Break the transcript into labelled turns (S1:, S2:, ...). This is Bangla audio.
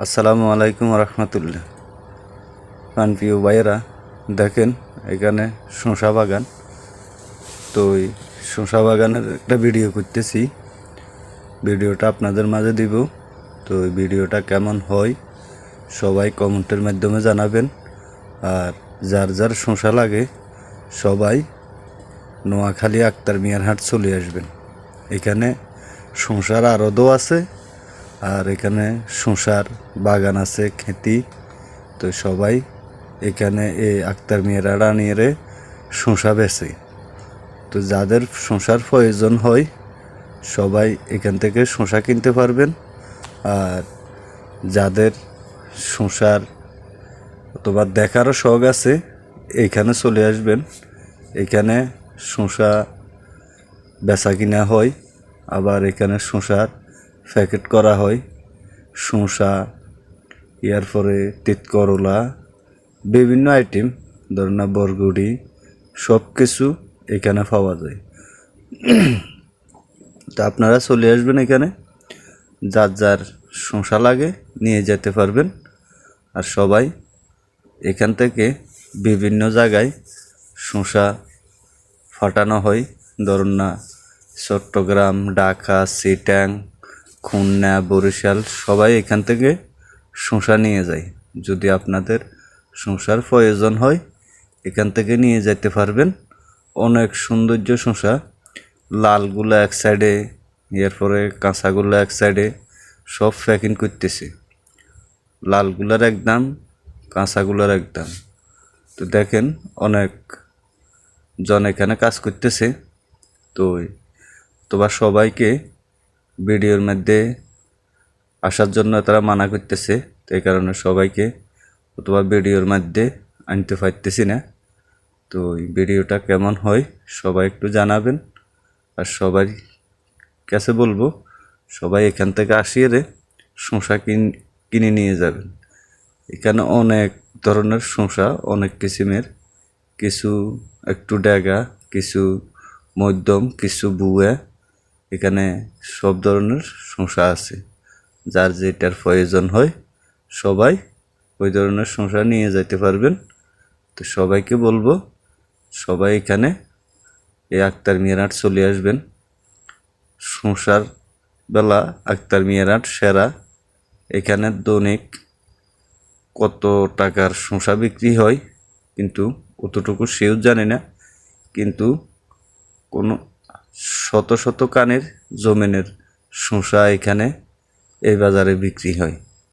S1: আসসালামু আলাইকুম রহমতুল্লাহ। প্রিয় ভাইয়েরা, দেখেন এখানে শসা বাগান। তো ওই শসা বাগানের একটা ভিডিও করতেছি, ভিডিওটা আপনাদের মাঝে দিব। তো ওই ভিডিওটা কেমন হয় সবাই কমেন্টের মাধ্যমে জানাবেন। আর যার যার শসা লাগে সবাই নোয়াখালী আক্তার মিয়ার হাট চলে আসবেন। এখানে শসার আড়তও আছে, আর এখানে শসার বাগান আছে, খেতি। তো সবাই এখানে এই আক্তার মিয়ারা নিয়ে শসা বেচে। তো যাদের শসার প্রয়োজন হয় সবাই এখান থেকে শসা কিনতে পারবেন। আর যাদের শসার অথবা দেখারও শখ আছে এইখানে চলে আসবেন। এখানে শসা বেচা কিনা হয়, আবার এখানে শসার প্যাকেট করা হয়। শসা, এরপরে তিত করলা, বিভিন্ন আইটেম, ধরুন বরগুড়ি, সব কিছু এখানে পাওয়া যায়। তা আপনারা চলে আসবেন এখানে, যার যার শসা লাগে নিয়ে যেতে পারবেন। আর সবাই এখান থেকে বিভিন্ন জায়গায় শসা ফাটানো হয়, ধরুন না চট্টগ্রাম, ঢাকা, চিটাং, খুলনা, বরিশাল, সবাই এখান থেকে শসা নিয়ে যায়। যদি আপনাদের শসার প্রয়োজন হয় এখান থেকে নিয়ে যেতে পারবেন। অনেক সৌন্দর্য শসা, লালগুলো এক সাইডে, এরপরে কাঁচাগুলো এক সাইডে, সব প্যাকিং করতেছে। লালগুলার একদম, কাঁচাগুলার একদম। তো দেখেন অনেক জন এখানে কাজ করতেছে। তো সবাইকে ভিডিওর মধ্যে আসার জন্য তারা মানা করতেছে। তো এই কারণে সবাইকে অথবা ভিডিওর মধ্যে আনতে পারতেছি না। তো এই ভিডিওটা কেমন হয় সবাই একটু জানাবেন। আর সবার কাছে বলবো সবাই এখান থেকে আসিয়ে শসা কিনে নিয়ে যাবেন। এখানে অনেক ধরনের শসা, অনেক কিসিমের, কিছু একটু ডেগা, কিছু মধ্যম, কিছু বুয়া। এখানে সব ধরনের শসা আছে। যার যেটার প্রয়োজন হয় সবাই ওই ধরনের শসা নিয়ে যেতে পারবেন। তো সবাইকে বলবো সবাই এখানে এই আক্তার মিয়ার হাট চলে আসবেন। শসার বেলা আক্তার মিয়ার হাট সেরা। এখানে দৈনিক কত টাকার শসা বিক্রি হয় কিন্তু অতটুকু সেও জানে না, কিন্তু কোনো শত শত কানের জমিনের শসা এখানে এই বাজারে বিক্রি হয়।